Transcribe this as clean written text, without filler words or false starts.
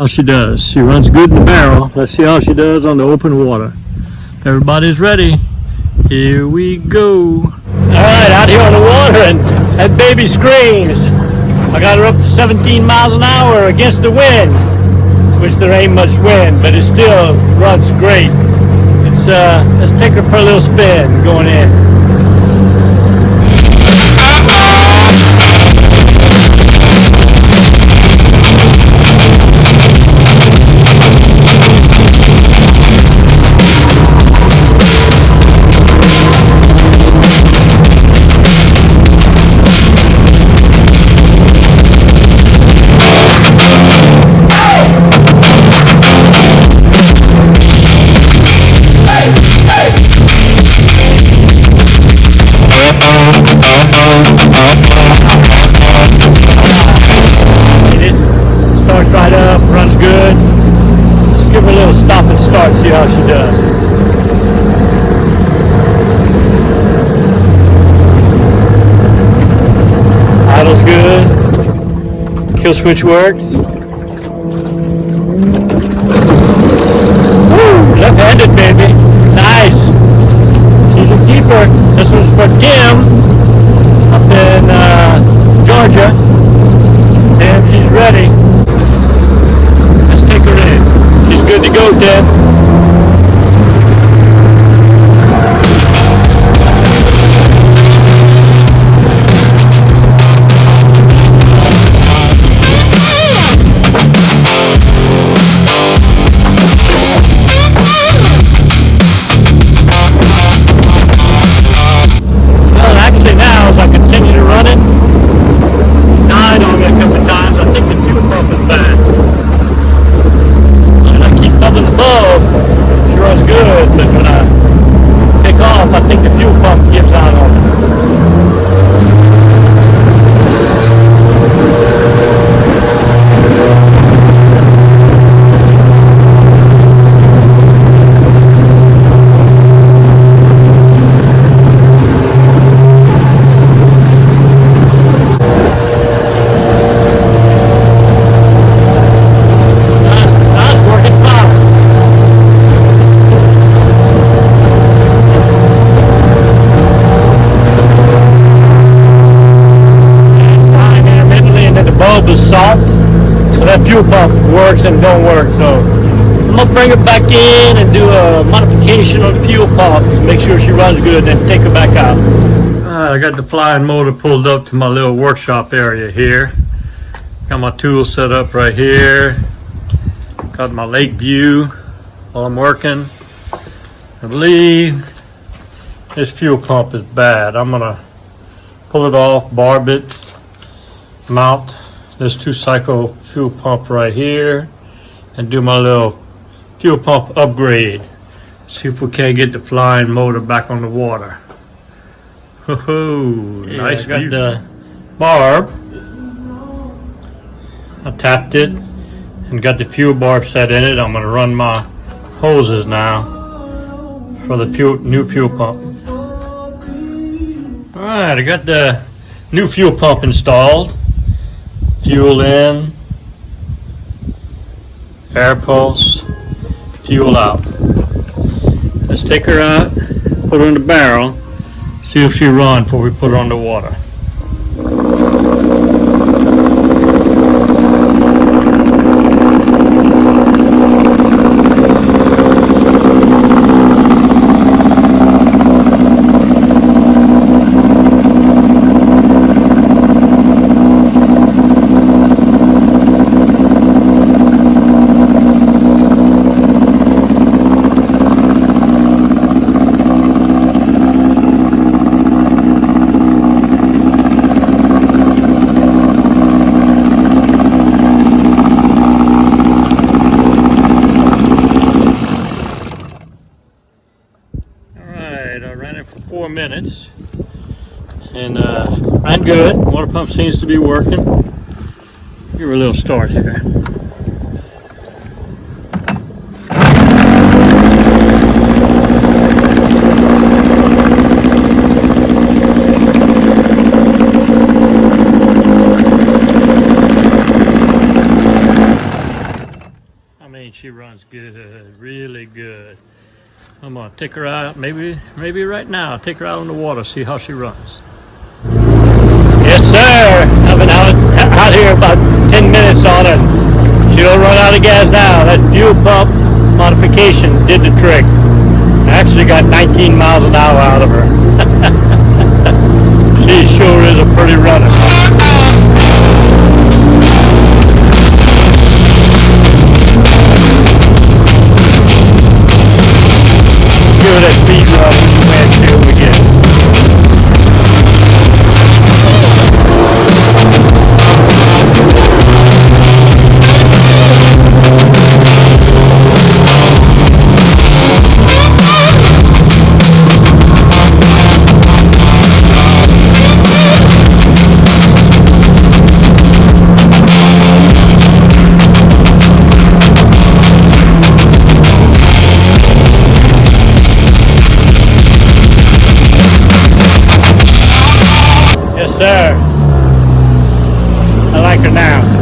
How she does. She runs good in the barrel. Let's see how she does on the open water. Everybody's ready. Here we go. Alright, out here on the water, and that baby screams. I got her up to 17 miles an hour against the wind, which there ain't much wind, but it still runs great. Let's take her for a little spin going in. Right up, runs good. Let's give her a little stop and start, see how she does. Idle's good. Kill switch works. Woo! Left-handed, baby. Nice. She's a keeper. This one's for Kim up in Georgia. Damn, she's ready. Take her in. She's good to go, Ted. Well, actually now, as I continue to run it, died on me a couple of times. I think the fuel pump is bad. Above, she runs good, but when I take off, I think the fuel pump gives out on it. Was soft, so that fuel pump works and don't work. So I'm gonna bring her back in and do a modification on the fuel pump to make sure she runs good, and then take her back out. I got the flying motor pulled up to my little workshop area here. Got my tools set up right here. Got my lake view while I'm working. I believe this fuel pump is bad. I'm gonna pull it off, barb it, mount this 2-cycle fuel pump right here, and do my little fuel pump upgrade. See if we can't get the flying motor back on the water. Yeah, nice view. Got the barb. I tapped it and got the fuel barb set in it. I'm gonna run my hoses now for the new fuel pump. All right, I got the new fuel pump installed. Fuel in, air pulse, fuel out. Let's take her out, put her in the barrel, see if she runs before we put her on the water. I ran it for 4 minutes and ran good. Water pump seems to be working. Give her a little start here. mean, she runs good, really good. I'm gonna take her out, maybe right now. Take her out on the water, see how she runs. Yes, sir. I've been out here about 10 minutes on it. She'll run out of gas now. That fuel pump modification did the trick. I actually got 19 miles an hour out of her. She sure is a pretty runner. Give her that speed run when you went to again. Yes, sir. I like her now.